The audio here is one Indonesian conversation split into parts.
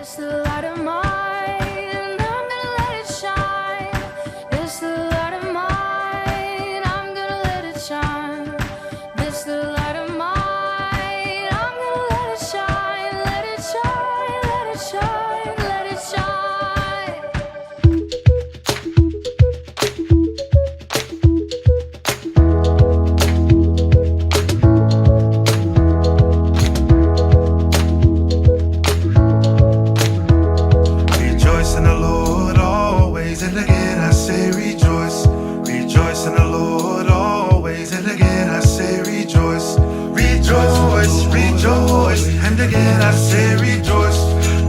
It's the light of mine, I'm gonna let it shine. It's the light of mine, I'm gonna let it shine. It's the light of mine, I'm gonna let it shine. Let it shine, let it shine, let it shine. Rejoice in the Lord always, and again I say rejoice. Rejoice in the Lord always, and again I say rejoice. Rejoice, rejoice, and again I say rejoice.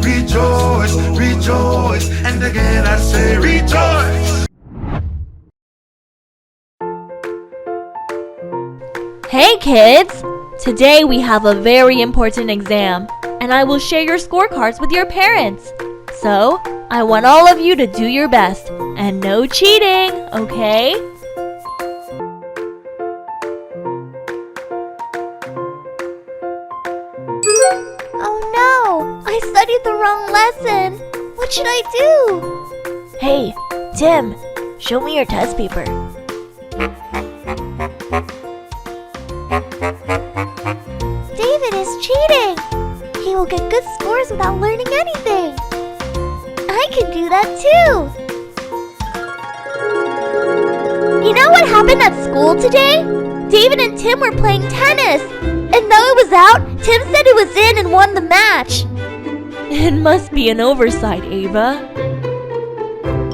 Rejoice, rejoice, and again I say rejoice. Hey kids! Today we have a very important exam, and I will share your scorecards with your parents. So, I want all of you to do your best, and no cheating, okay? Oh no! I studied the wrong lesson! What should I do? Hey, Tim, show me your test paper. David is cheating! He will get good scores without learning anything! I can do that too! You know what happened at school today? David and Tim were playing tennis! And though it was out, Tim said it was in and won the match! It must be an oversight, Ava.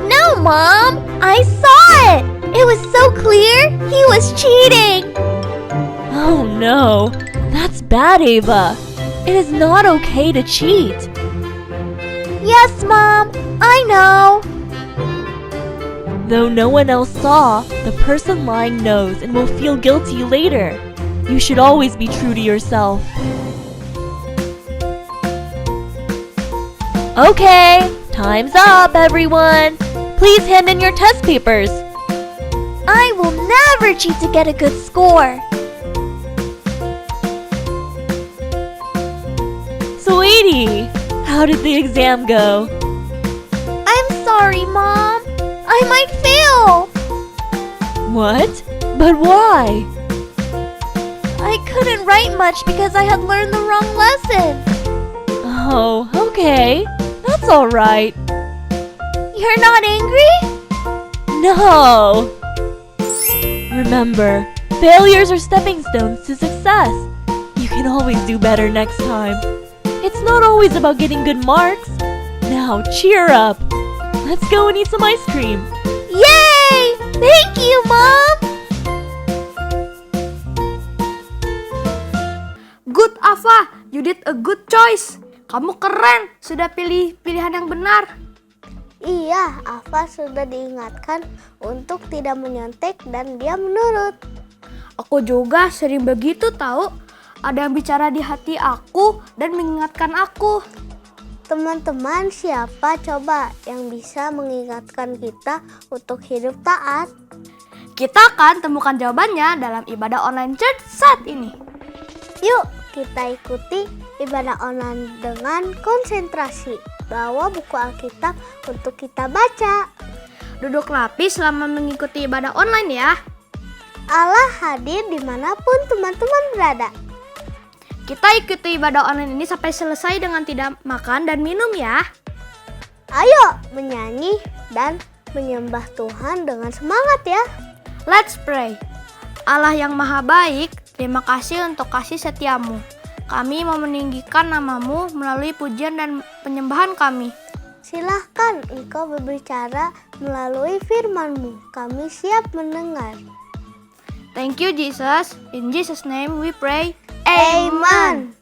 No, Mom! I saw it! It was so clear! He was cheating! Oh no! That's bad, Ava! It is not okay to cheat! Yes, Mom! I know! Though no one else saw, the person lying knows and will feel guilty later. You should always be true to yourself. Okay, time's up, everyone! Please hand in your test papers. I will never cheat to get a good score. Sweetie, how did the exam go? I'm sorry, Mom. I might fail. What? But why? I couldn't write much because I had learned the wrong lesson. Oh, okay. That's alright. You're not angry? No. Remember, failures are stepping stones to success. You can always do better next time. It's not always about getting good marks. Now, cheer up. Let's go and eat some ice cream. Yay! Thank you, Mom! Good, Ava. You did a good choice. Kamu keren. Sudah pilih pilihan yang benar. Iya, Ava sudah diingatkan untuk tidak menyontek dan dia menurut. Aku juga sering begitu tahu. Ada yang bicara di hati aku dan mengingatkan aku. Teman-teman, siapa coba yang bisa mengingatkan kita untuk hidup taat? Kita akan temukan jawabannya dalam ibadah online church saat ini. Yuk, kita ikuti ibadah online dengan konsentrasi. Bawa buku Alkitab untuk kita baca. Duduk rapi selama mengikuti ibadah online ya. Allah hadir dimanapun teman-teman berada. Kita ikuti ibadah online ini sampai selesai dengan tidak makan dan minum ya. Ayo menyanyi dan menyembah Tuhan dengan semangat ya. Let's pray. Allah yang maha baik, terima kasih untuk kasih setiamu. Kami mau meninggikan namamu melalui pujian dan penyembahan kami. Silahkan engkau berbicara melalui firman-Mu. Kami siap mendengar. Thank you Jesus. In Jesus' name we pray. Amen.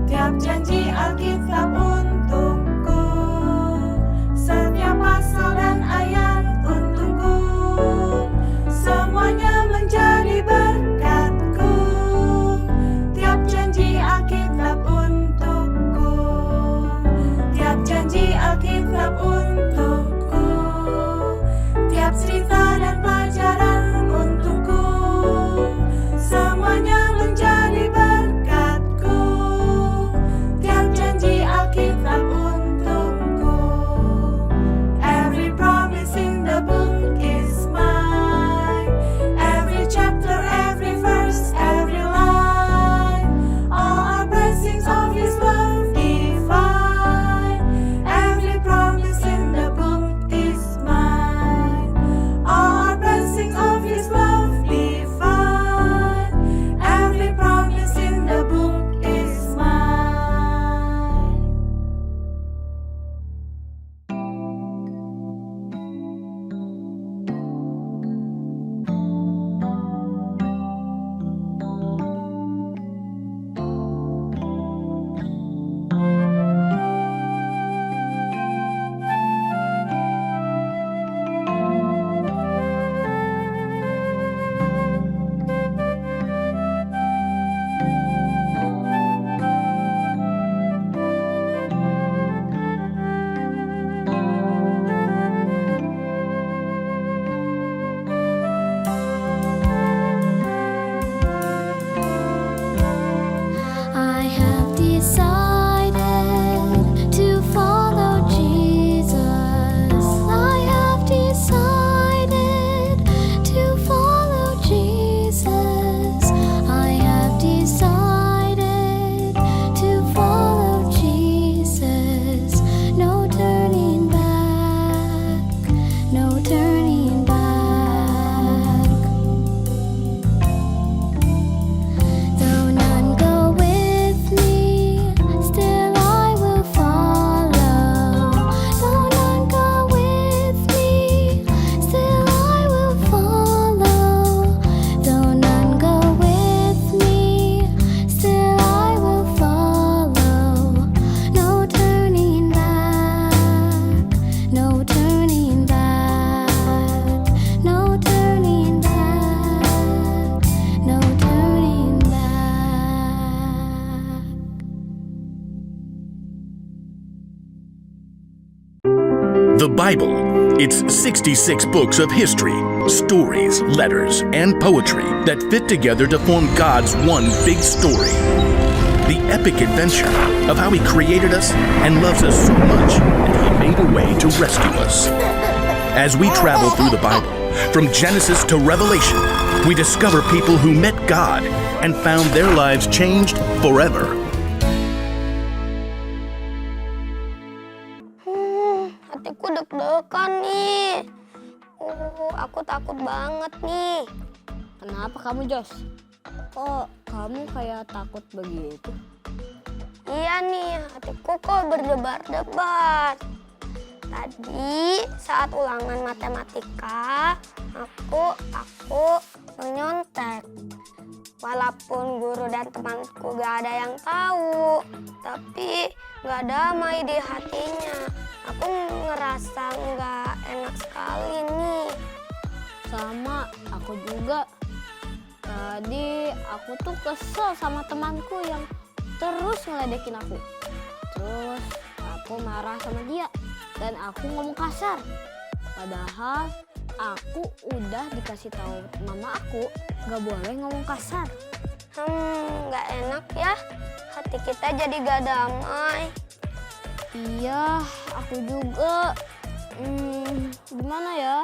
Tiap janji Alkitab untukku, setiap pasal dan ayat untukku, semuanya menjadi berkatku. Tiap janji Alkitab untukku, tiap janji Alkitab untukku. The Bible. It's 66 books of history, stories, letters, and poetry that fit together to form God's one big story. The epic adventure of how He created us and loves us so much that He made a way to rescue us. As we travel through the Bible, from Genesis to Revelation, we discover people who met God and found their lives changed forever. Hatiku deg-degan nih. Aku takut banget nih. Kenapa kamu, Jos? Kok kamu kayak takut begitu? Iya nih, hatiku kok berdebar-debar. Tadi saat ulangan matematika, aku menyontek. Walaupun guru dan temanku gak ada yang tahu, tapi gak damai di hatinya. Aku ngerasa gak enak sekali nih. Sama, aku juga. Tadi aku tuh kesel sama temanku yang terus ngeledekin aku. Terus aku marah sama dia dan aku ngomong kasar. Padahal aku udah dikasih tahu mama aku gak boleh ngomong kasar. Gak enak ya. Hati kita jadi gak damai. Iya, aku juga. Gimana ya?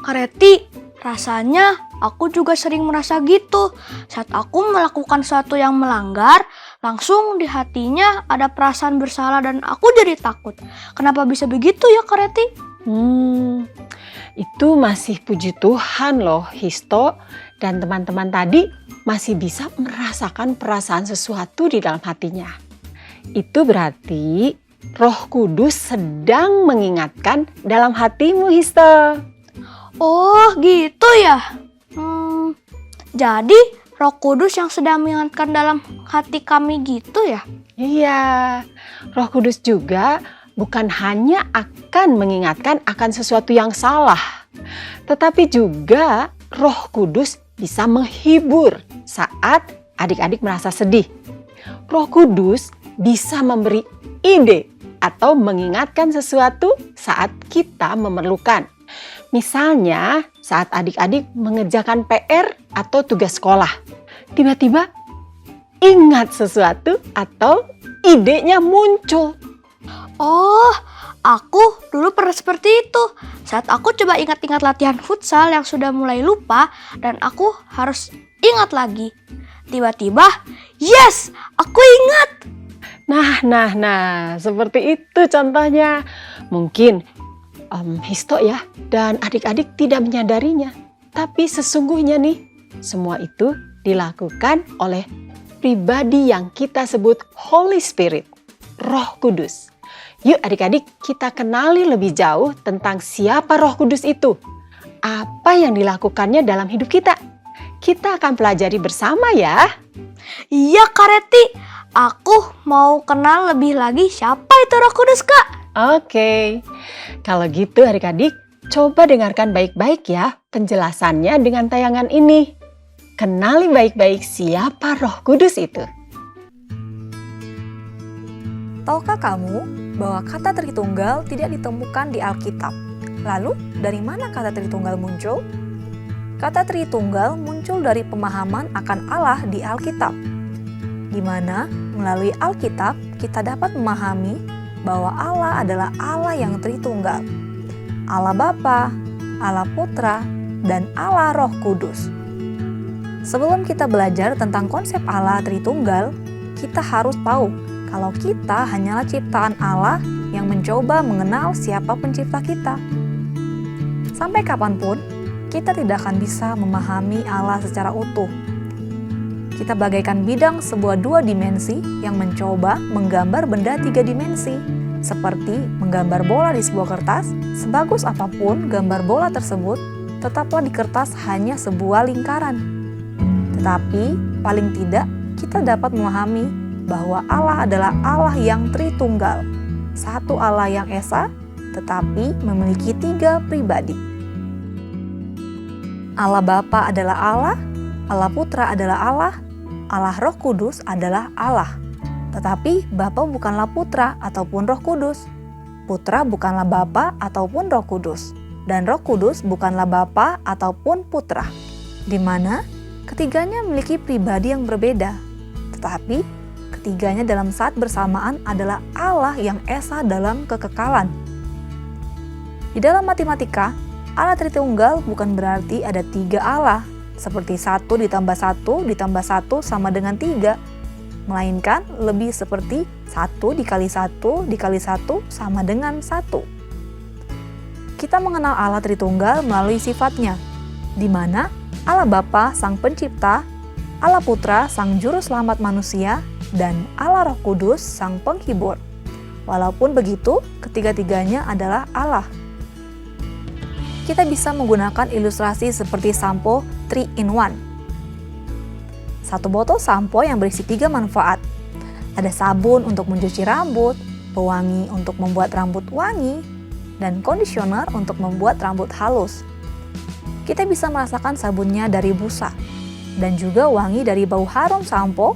Kareti, rasanya aku juga sering merasa gitu. Saat aku melakukan sesuatu yang melanggar, langsung di hatinya ada perasaan bersalah dan aku jadi takut. Kenapa bisa begitu ya, Kareti? Itu masih puji Tuhan loh, Histo dan teman-teman tadi masih bisa merasakan perasaan sesuatu di dalam hatinya. Itu berarti Roh Kudus sedang mengingatkan dalam hatimu, Histo. Oh gitu ya. Jadi Roh Kudus yang sedang mengingatkan dalam hati kami gitu ya? Iya, Roh Kudus juga bukan hanya akan mengingatkan akan sesuatu yang salah, tetapi juga Roh Kudus bisa menghibur saat adik-adik merasa sedih. Roh Kudus bisa memberi ide atau mengingatkan sesuatu saat kita memerlukan. Misalnya saat adik-adik mengerjakan PR atau tugas sekolah, tiba-tiba ingat sesuatu atau idenya muncul. Oh, aku dulu pernah seperti itu. Saat aku coba ingat-ingat latihan futsal yang sudah mulai lupa dan aku harus ingat lagi. Tiba-tiba, yes, aku ingat. Nah, seperti itu contohnya. Mungkin Histo ya dan adik-adik tidak menyadarinya. Tapi sesungguhnya nih, semua itu dilakukan oleh pribadi yang kita sebut Holy Spirit, Roh Kudus. Yuk adik-adik, kita kenali lebih jauh tentang siapa Roh Kudus itu. Apa yang dilakukannya dalam hidup kita. Kita akan pelajari bersama ya. Iya Kareti, aku mau kenal lebih lagi siapa itu Roh Kudus, Kak. Oke, kalau gitu adik-adik, coba dengarkan baik-baik ya penjelasannya dengan tayangan ini. Kenali baik-baik siapa Roh Kudus itu. Tahukah kamu bahwa kata Tritunggal tidak ditemukan di Alkitab? Lalu, dari mana kata Tritunggal muncul? Kata Tritunggal muncul dari pemahaman akan Allah di Alkitab, di mana melalui Alkitab kita dapat memahami bahwa Allah adalah Allah yang Tritunggal, Allah Bapa, Allah Putra, dan Allah Roh Kudus. Sebelum kita belajar tentang konsep Allah Tritunggal, kita harus tahu kalau kita hanyalah ciptaan Allah yang mencoba mengenal siapa pencipta kita. Sampai kapanpun, kita tidak akan bisa memahami Allah secara utuh. Kita bagaikan bidang sebuah dua dimensi yang mencoba menggambar benda tiga dimensi. Seperti menggambar bola di sebuah kertas, sebagus apapun gambar bola tersebut, tetaplah di kertas hanya sebuah lingkaran. Tetapi, paling tidak, kita dapat memahami bahwa Allah adalah Allah yang Tritunggal. Satu Allah yang Esa, tetapi memiliki tiga pribadi. Allah Bapa adalah Allah, Allah Putra adalah Allah, Allah Roh Kudus adalah Allah. Tetapi Bapa bukanlah Putra ataupun Roh Kudus. Putra bukanlah Bapa ataupun Roh Kudus, dan Roh Kudus bukanlah Bapa ataupun Putra, di mana ketiganya memiliki pribadi yang berbeda, tetapi ketiganya dalam saat bersamaan adalah Allah yang esa dalam kekekalan. Di dalam matematika, Allah Tritunggal bukan berarti ada 3 Allah, seperti 1 ditambah 1 ditambah 1 sama dengan 3, melainkan lebih seperti 1 dikali 1 dikali 1 sama dengan 1. Kita mengenal Allah Tritunggal melalui sifatnya, di mana Allah Bapa Sang Pencipta, Allah Putra Sang Juru Selamat manusia, dan Allah Roh Kudus Sang Penghibur. Walaupun begitu, ketiga-tiganya adalah Allah. Kita bisa menggunakan ilustrasi seperti sampo 3-in-1. Satu botol sampo yang berisi 3 manfaat. Ada sabun untuk mencuci rambut, pewangi untuk membuat rambut wangi, dan conditioner untuk membuat rambut halus. Kita bisa merasakan sabunnya dari busa, dan juga wangi dari bau harum sampo,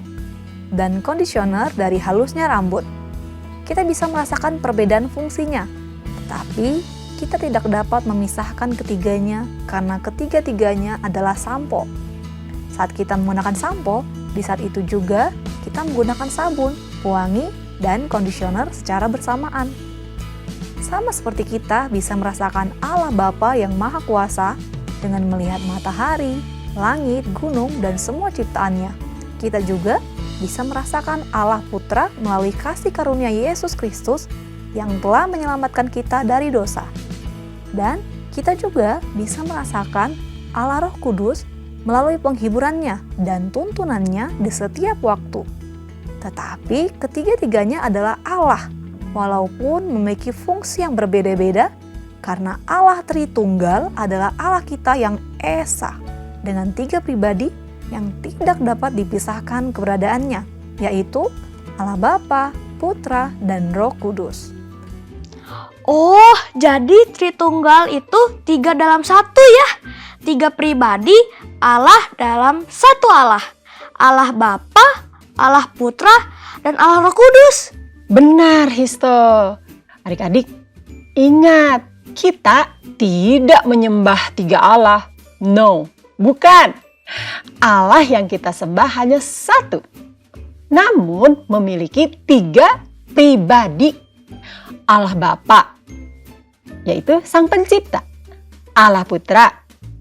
dan conditioner dari halusnya rambut. Kita bisa merasakan perbedaan fungsinya, tetapi kita tidak dapat memisahkan ketiganya karena ketiga-tiganya adalah sampo. Saat kita menggunakan sampo, di saat itu juga kita menggunakan sabun, pewangi, dan conditioner secara bersamaan. Sama seperti kita bisa merasakan Allah Bapa yang Maha Kuasa dengan melihat matahari, langit, gunung, dan semua ciptaannya. Kita juga bisa merasakan Allah Putra melalui kasih karunia Yesus Kristus yang telah menyelamatkan kita dari dosa. Dan kita juga bisa merasakan Allah Roh Kudus melalui penghiburannya dan tuntunannya di setiap waktu. Tetapi ketiga-tiganya adalah Allah, walaupun memiliki fungsi yang berbeda-beda, karena Allah Tritunggal adalah Allah kita yang esa, dengan 3 pribadi yang tidak dapat dipisahkan keberadaannya, yaitu Allah Bapa, Putra, dan Roh Kudus. Oh, jadi Tritunggal itu 3 dalam 1 ya? 3 pribadi Allah dalam 1 Allah. Allah Bapa, Allah Putra, dan Allah Roh Kudus. Benar, Histo. Adik-adik, ingat, kita tidak menyembah 3 Allah. No, bukan. Allah yang kita sembah hanya 1. Namun memiliki 3 pribadi. Allah Bapa, yaitu Sang Pencipta. Allah Putra,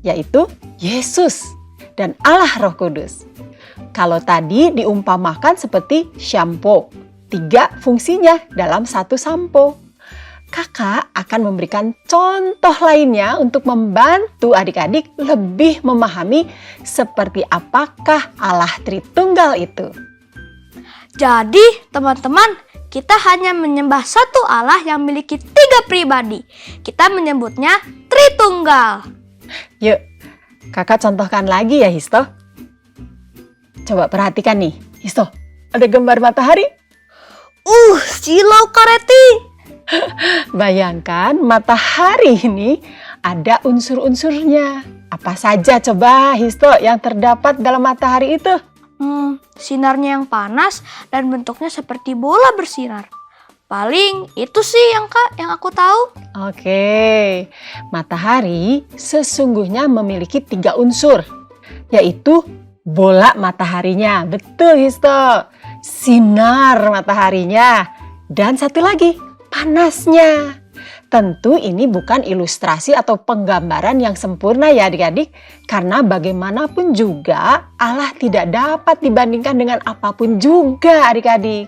yaitu Yesus. Dan Allah Roh Kudus. Kalau tadi diumpamakan seperti shampoo, 3 fungsinya dalam 1 sampo. Kakak akan memberikan contoh lainnya untuk membantu adik-adik lebih memahami seperti apakah Allah Tritunggal itu. Jadi, teman-teman, kita hanya menyembah 1 Allah yang memiliki 3 pribadi. Kita menyebutnya Tritunggal. Yuk, kakak contohkan lagi ya, Histo. Coba perhatikan nih, Histo, ada gambar matahari? Silau Kareti. Bayangkan matahari ini ada unsur-unsurnya. Apa saja coba, Histo, yang terdapat dalam matahari itu? Sinarnya yang panas dan bentuknya seperti bola bersinar. Paling itu sih yang aku tahu. Oke, matahari sesungguhnya memiliki 3 unsur, yaitu bola mataharinya, betul Histo, sinar mataharinya, dan satu lagi, panasnya. Tentu ini bukan ilustrasi atau penggambaran yang sempurna ya adik-adik, karena bagaimanapun juga Allah tidak dapat dibandingkan dengan apapun juga adik-adik.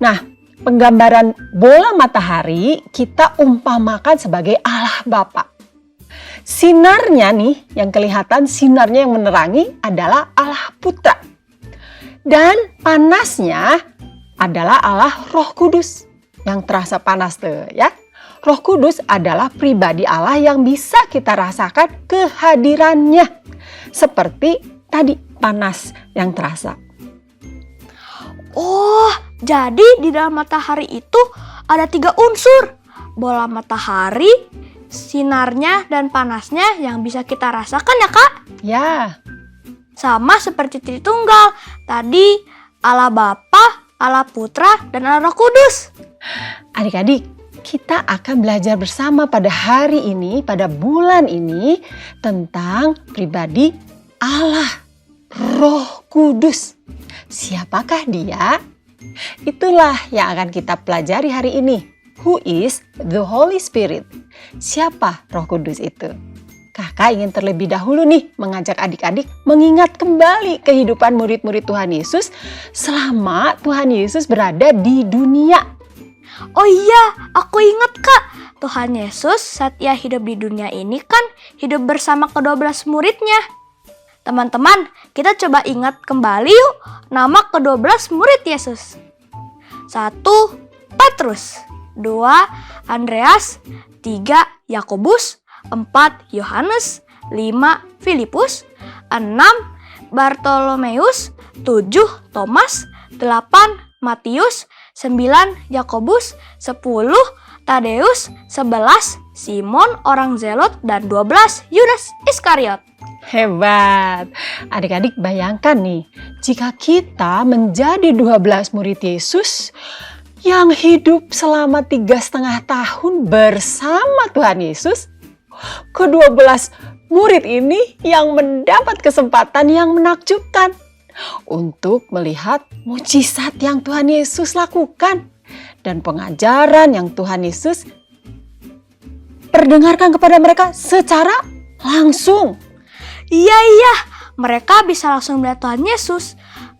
Nah, penggambaran bola matahari kita umpamakan sebagai Allah Bapa. Sinarnya nih, yang kelihatan sinarnya yang menerangi adalah Allah Putra. Dan panasnya adalah Allah Roh Kudus. Yang terasa panas tuh ya. Roh Kudus adalah pribadi Allah yang bisa kita rasakan kehadirannya. Seperti tadi panas yang terasa. Oh, jadi di dalam matahari itu ada 3 unsur. Bola matahari, sinarnya, dan panasnya yang bisa kita rasakan ya Kak? Ya. Sama seperti Tritunggal. Tadi Allah Bapa, Allah Putra, dan Allah Roh Kudus. Adik-adik, kita akan belajar bersama pada hari ini, pada bulan ini, tentang pribadi Allah, Roh Kudus. Siapakah Dia? Itulah yang akan kita pelajari hari ini. Who is the Holy Spirit? Siapa Roh Kudus itu? Kakak ingin terlebih dahulu nih mengajak adik-adik mengingat kembali kehidupan murid-murid Tuhan Yesus selama Tuhan Yesus berada di dunia. Oh iya, aku ingat Kak. Tuhan Yesus saat Ia hidup di dunia ini kan hidup bersama ke-12 muridnya. Teman-teman, kita coba ingat kembali yuk nama ke-12 murid Yesus. 1. Petrus, 2. Andreas, 3. Yakobus, 4. Yohanes, 5. Filipus, 6. Bartolomeus, 7. Thomas, 8. Matius, 9. Yakobus, 10. Tadeus, 11. Simon orang Zelot, dan 12. Yudas Iskariot. Hebat. Adik-adik bayangkan nih, jika kita menjadi 12 murid Yesus yang hidup selama 3,5 tahun bersama Tuhan Yesus, ke-12 murid ini yang mendapat kesempatan yang menakjubkan untuk melihat mujizat yang Tuhan Yesus lakukan dan pengajaran yang Tuhan Yesus perdengarkan kepada mereka secara langsung. Iya, mereka bisa langsung melihat Tuhan Yesus,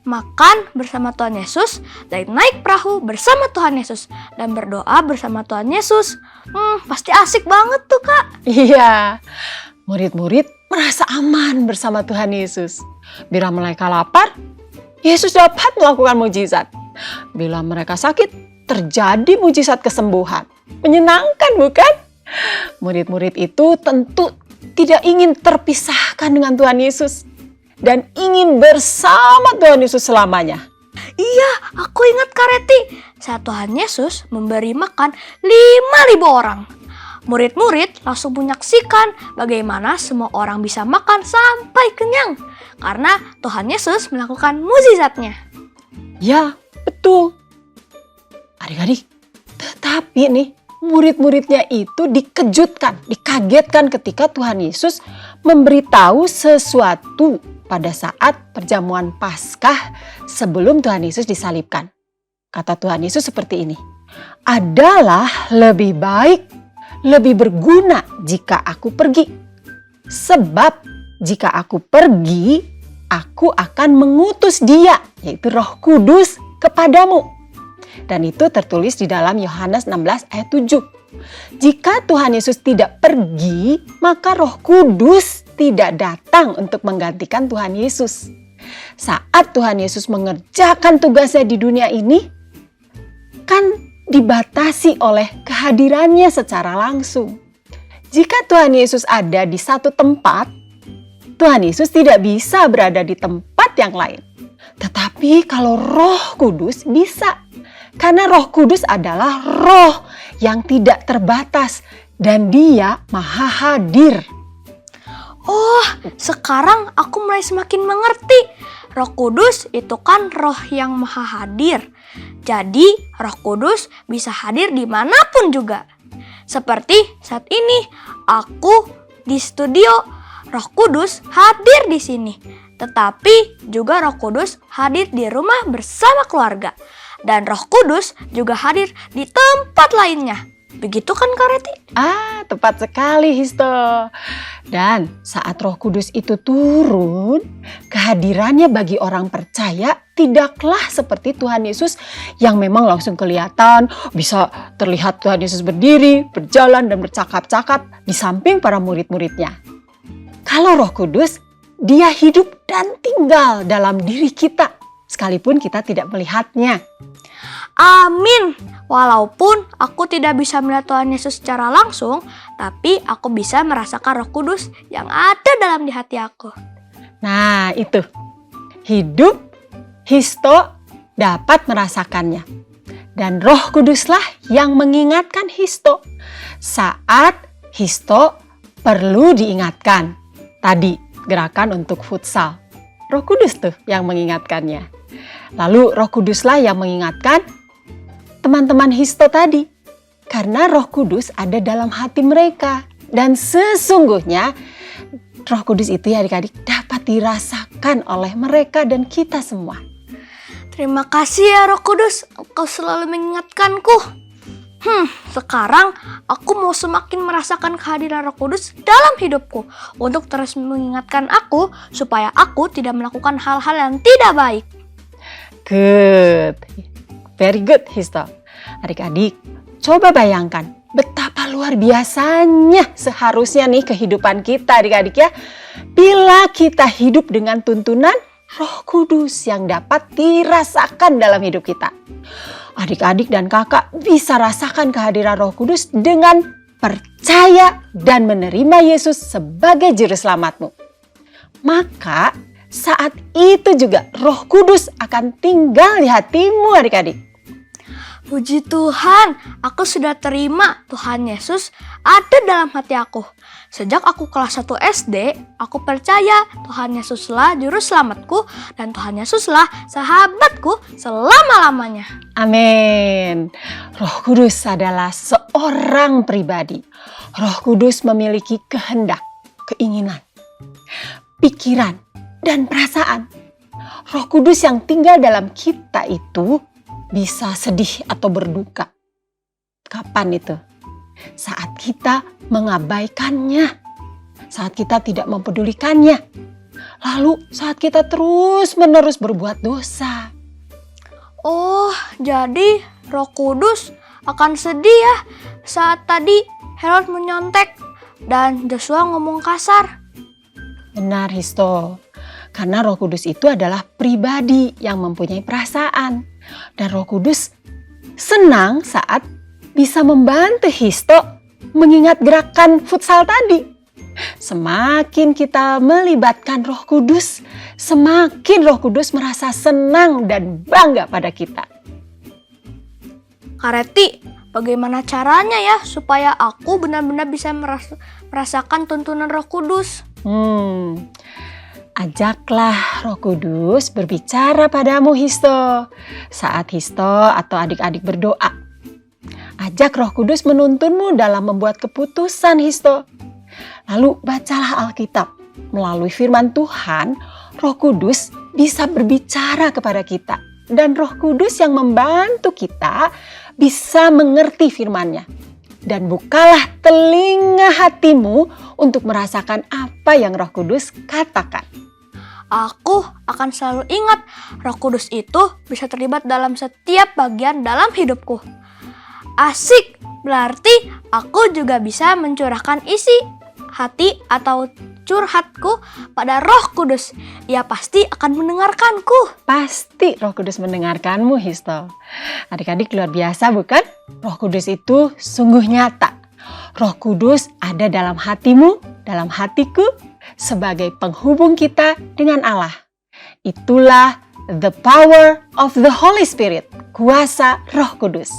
makan bersama Tuhan Yesus, dan naik perahu bersama Tuhan Yesus, dan berdoa bersama Tuhan Yesus. Pasti asik banget tuh Kak. Iya, murid-murid merasa aman bersama Tuhan Yesus. Bila mereka lapar, Yesus dapat melakukan mujizat. Bila mereka sakit, terjadi mujizat kesembuhan. Menyenangkan bukan? Murid-murid itu tentu tidak ingin terpisahkan dengan Tuhan Yesus dan ingin bersama Tuhan Yesus selamanya. Iya, aku ingat Kak Reti. Saat Tuhan Yesus memberi makan 5.000 orang. Murid-murid langsung menyaksikan bagaimana semua orang bisa makan sampai kenyang. Karena Tuhan Yesus melakukan mukjizatnya. Ya, betul. Adik-adik, tetapi nih, murid-muridnya itu dikejutkan, dikagetkan ketika Tuhan Yesus memberitahu sesuatu pada saat perjamuan Paskah sebelum Tuhan Yesus disalibkan. Kata Tuhan Yesus seperti ini, "Adalah lebih baik, lebih berguna jika aku pergi. Sebab jika aku pergi, aku akan mengutus Dia, yaitu Roh Kudus, kepadamu." Dan itu tertulis di dalam Yohanes 16 ayat 7. Jika Tuhan Yesus tidak pergi, maka Roh Kudus tidak datang untuk menggantikan Tuhan Yesus. Saat Tuhan Yesus mengerjakan tugasnya di dunia ini, kan dibatasi oleh kehadirannya secara langsung. Jika Tuhan Yesus ada di satu tempat, Tuhan Yesus tidak bisa berada di tempat yang lain. Tetapi kalau Roh Kudus bisa. Karena Roh Kudus adalah roh yang tidak terbatas dan Dia maha hadir. Oh, sekarang aku mulai semakin mengerti. Roh Kudus itu kan roh yang maha hadir. Jadi Roh Kudus bisa hadir dimanapun juga. Seperti saat ini aku di studio, Roh Kudus hadir di sini. Tetapi juga Roh Kudus hadir di rumah bersama keluarga. Dan Roh Kudus juga hadir di tempat lainnya. Begitu kan Kak Reti? Tepat sekali Histo. Dan saat Roh Kudus itu turun, kehadirannya bagi orang percaya tidaklah seperti Tuhan Yesus yang memang langsung kelihatan, bisa terlihat Tuhan Yesus berdiri, berjalan dan bercakap-cakap di samping para murid-muridnya. Kalau Roh Kudus, Dia hidup dan tinggal dalam diri kita, sekalipun kita tidak melihatnya. Amin. Walaupun aku tidak bisa melihat Tuhan Yesus secara langsung, tapi aku bisa merasakan Roh Kudus yang ada dalam di hati aku. Nah itu, hidup, Histo dapat merasakannya. Dan Roh Kuduslah yang mengingatkan Histo saat Histo perlu diingatkan. Tadi gerakan untuk futsal, Roh Kudus tuh yang mengingatkannya. Lalu Roh Kuduslah yang mengingatkan teman-teman Histo tadi Karena Roh Kudus ada dalam hati mereka. Dan sesungguhnya Roh Kudus itu ya adik-adik dapat dirasakan oleh mereka dan kita semua. Terima kasih ya Roh Kudus, Engkau selalu mengingatkanku. Sekarang aku mau semakin merasakan kehadiran Roh Kudus dalam hidupku untuk terus mengingatkan aku supaya aku tidak melakukan hal-hal yang tidak baik. Good. Very good, Histo. Adik-adik, coba bayangkan betapa luar biasanya seharusnya nih kehidupan kita adik-adik ya. Bila kita hidup dengan tuntunan Roh Kudus yang dapat dirasakan dalam hidup kita. Adik-adik dan kakak bisa rasakan kehadiran Roh Kudus dengan percaya dan menerima Yesus sebagai juru selamatmu. Maka saat itu juga Roh Kudus akan tinggal di hatimu adik-adik. Puji Tuhan, aku sudah terima Tuhan Yesus ada dalam hati aku. Sejak aku kelas 1 SD, aku percaya Tuhan Yesuslah juru selamatku dan Tuhan Yesuslah sahabatku selama-lamanya. Amin. Roh Kudus adalah seorang pribadi. Roh Kudus memiliki kehendak, keinginan, pikiran, dan perasaan. Roh Kudus yang tinggal dalam kita itu bisa sedih atau berduka. Kapan itu? Saat kita mengabaikannya, saat kita tidak mempedulikannya, lalu saat kita terus-menerus berbuat dosa. Oh, jadi Roh Kudus akan sedih ya saat tadi Herod menyontek dan Joshua ngomong kasar. Benar, Histo. Karena Roh Kudus itu adalah pribadi yang mempunyai perasaan. Dan Roh Kudus senang saat bisa membantu Histo mengingat gerakan futsal tadi. Semakin kita melibatkan Roh Kudus, semakin Roh Kudus merasa senang dan bangga pada kita. Kak Reti, bagaimana caranya ya supaya aku benar-benar bisa merasakan tuntunan Roh Kudus? Ajaklah Roh Kudus berbicara padamu Histo. Saat Histo atau adik-adik berdoa. Ajak Roh Kudus menuntunmu dalam membuat keputusan Histo. Lalu bacalah Alkitab. Melalui firman Tuhan, Roh Kudus bisa berbicara kepada kita. Dan Roh Kudus yang membantu kita bisa mengerti firman-Nya. Dan bukalah telinga hatimu untuk merasakan apa yang Roh Kudus katakan. Aku akan selalu ingat Roh Kudus itu bisa terlibat dalam setiap bagian dalam hidupku. Asik, berarti aku juga bisa mencurahkan isi hati atau curhatku pada Roh Kudus. Ia pasti akan mendengarkanku. Pasti Roh Kudus mendengarkanmu, Histo. Adik-adik luar biasa bukan? Roh Kudus itu sungguh nyata. Roh Kudus ada dalam hatimu, dalam hatiku, sebagai penghubung kita dengan Allah. Itulah the power of the Holy Spirit, kuasa Roh Kudus.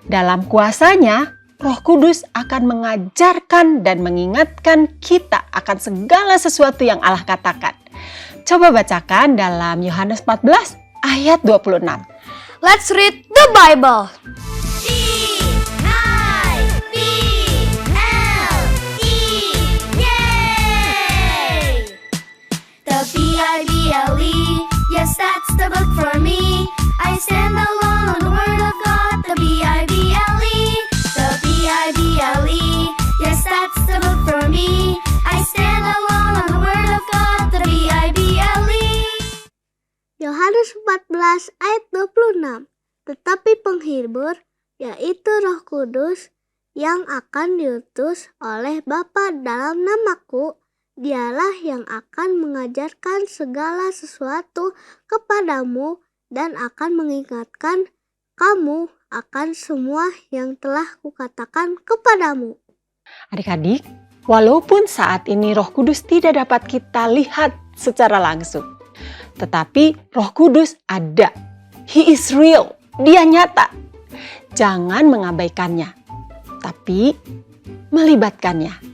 Dalam kuasanya, Roh Kudus akan mengajarkan dan mengingatkan kita akan segala sesuatu yang Allah katakan. Coba bacakan dalam Yohanes 14 ayat 26. Let's read the Bible. B-I-B-L-E, yes, that's the book for me. I stand alone on the word of God, the B-I-B-L-E, the B-I-B-L-E, yes, that's the book for me. I stand alone on the word of God, the B-I-B-L-E. Yohanes 14 ayat 26. Tetapi penghibur, yaitu Roh Kudus, yang akan diutus oleh Bapa dalam namaku, Dialah yang akan mengajarkan segala sesuatu kepadamu dan akan mengingatkan kamu akan semua yang telah kukatakan kepadamu. Adik-adik, walaupun saat ini Roh Kudus tidak dapat kita lihat secara langsung, tetapi Roh Kudus ada. He is real, dia nyata. Jangan mengabaikannya, tapi melibatkannya.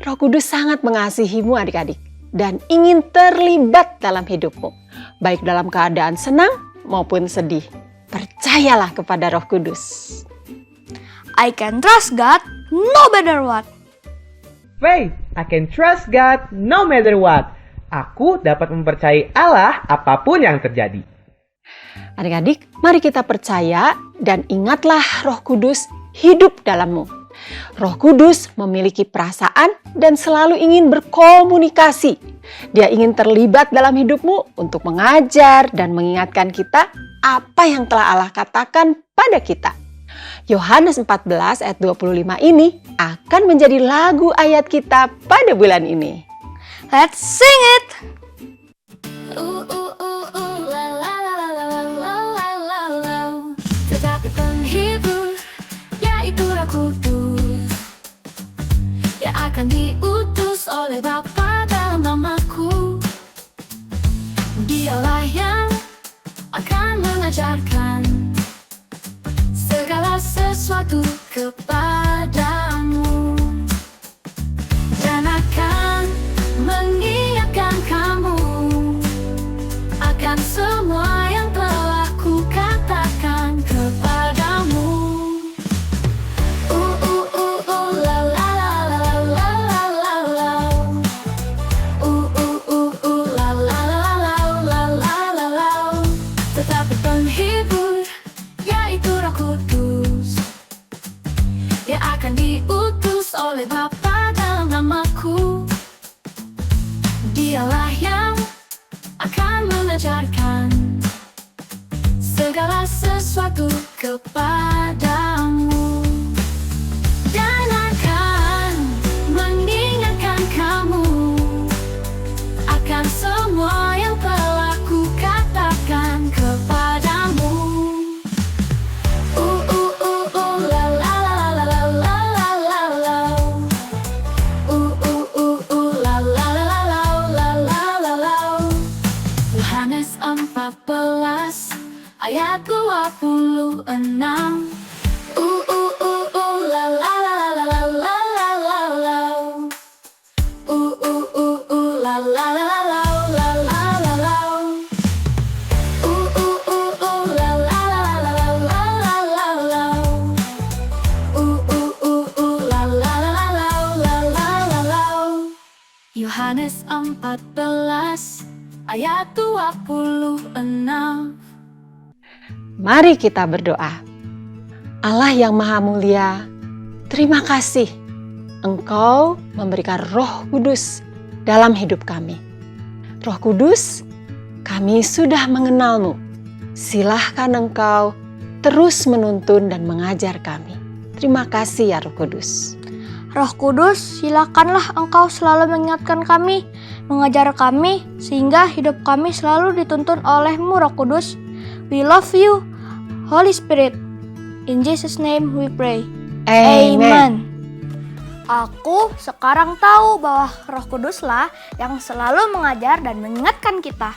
Roh Kudus sangat mengasihimu adik-adik dan ingin terlibat dalam hidupmu, baik dalam keadaan senang maupun sedih. Percayalah kepada Roh Kudus. I can trust God no matter what. Faith, I can trust God no matter what. Aku dapat mempercayai Allah apapun yang terjadi. Adik-adik, mari kita percaya dan ingatlah Roh Kudus hidup dalammu. Roh Kudus memiliki perasaan dan selalu ingin berkomunikasi. Dia ingin terlibat dalam hidupmu untuk mengajar dan mengingatkan kita apa yang telah Allah katakan pada kita. Yohanes 14 ayat 25 ini akan menjadi lagu ayat kita pada bulan ini. Let's sing it! La la la la la la la la la. Tetapi penghibur, yaitu Roh Kudus, yang akan diutus oleh Bapa dalam namaku. Dialah yang akan mengajarkan segala sesuatu kepadamu dan akan mengingatkan kamu akan semua yang telah ku katakan kepadamu. La la la la la la la la. La la la la la la la la. Tetapi penghibur, yaitu Roh Kudus, yang akan diutus oleh Bapa dalam namaku. Dialah yang akan mengajarkan segala sesuatu kepadamu dan akan mengingatkan kamu akan semua yang telah ku katakan kepadamu. La la la la la la la la la. La la la la la la la la. Yohanes 14 ayat 26. La la la la la la la la la. La la la la la la la la la. La la la la la la la la la. La la la la la la la la. Yohanes 14 ayat 26. Mari kita berdoa. Allah yang Maha Mulia, terima kasih Engkau memberikan Roh Kudus dalam hidup kami. Roh Kudus, kami sudah mengenalmu. Silahkan Engkau terus menuntun dan mengajar kami. Terima kasih ya Roh Kudus. Roh Kudus, silakanlah Engkau selalu mengingatkan kami, mengajar kami, sehingga hidup kami selalu dituntun oleh-Mu, Roh Kudus. We love you, Holy Spirit. In Jesus' name we pray. Amen. Aku sekarang tahu bahwa Roh Kuduslah yang selalu mengajar dan mengingatkan kita.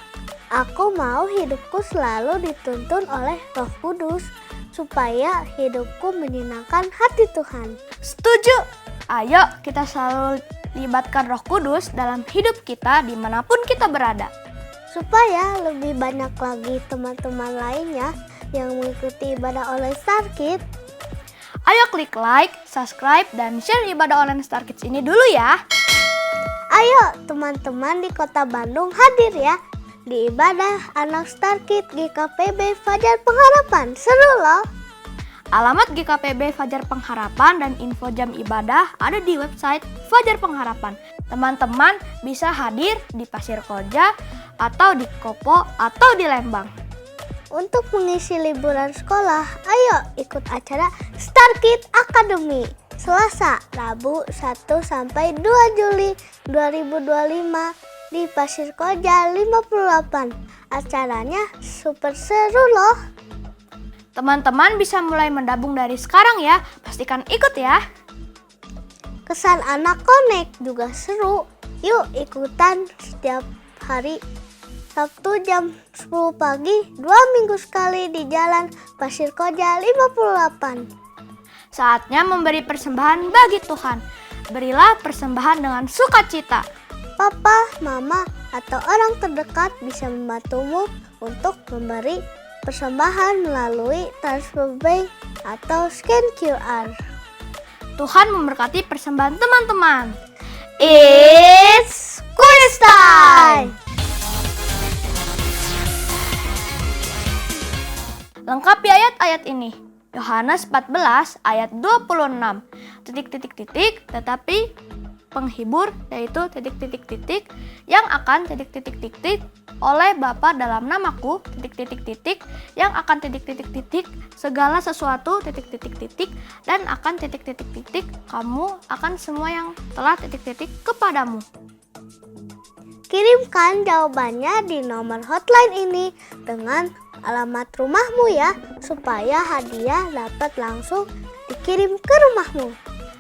Aku mau hidupku selalu dituntun oleh Roh Kudus supaya hidupku menyenangkan hati Tuhan. Setuju? Ayo kita selalu libatkan Roh Kudus dalam hidup kita dimanapun kita berada. Supaya lebih banyak lagi teman-teman lainnya yang mengikuti ibadah online Star Kids. Ayo klik like, subscribe, dan share ibadah online Star Kids ini dulu ya. Ayo teman-teman di kota Bandung hadir ya di ibadah anak Star Kids GKPB Fajar Pengharapan. Seru loh. Alamat GKPB Fajar Pengharapan dan info jam ibadah ada di website Fajar Pengharapan. Teman-teman bisa hadir di Pasir Koja atau di Kopo atau di Lembang. Untuk mengisi liburan sekolah, ayo ikut acara Star Kids Academy. Selasa, Rabu 1 sampai 2 Juli 2025 di Pasir Koja 58. Acaranya super seru loh. Teman-teman bisa mulai mendabung dari sekarang ya. Pastikan ikut ya. Kesan Anak Connect juga seru. Yuk ikutan setiap hari Sabtu jam 10 pagi, 2 minggu sekali di Jalan Pasir Koja 58. Saatnya memberi persembahan bagi Tuhan. Berilah persembahan dengan sukacita. Papa, mama, atau orang terdekat bisa membantumu untuk memberi persembahan melalui transfer bank atau scan QR. Tuhan memberkati persembahan teman-teman. It's quiz time! Lengkapi ayat-ayat ini. Yohanes 14 ayat 26. Tetapi penghibur yaitu yang akan oleh Bapa dalam namaku yang akan segala sesuatu dan akan kamu akan semua yang telah kepadamu. Kirimkan jawabannya di nomor hotline ini dengan alamat rumahmu ya, supaya hadiah dapat langsung dikirim ke rumahmu.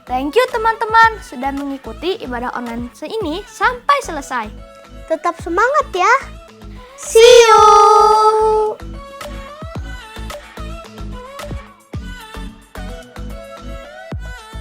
Thank you teman-teman sudah mengikuti ibadah online ini sampai selesai. Tetap semangat ya. See you.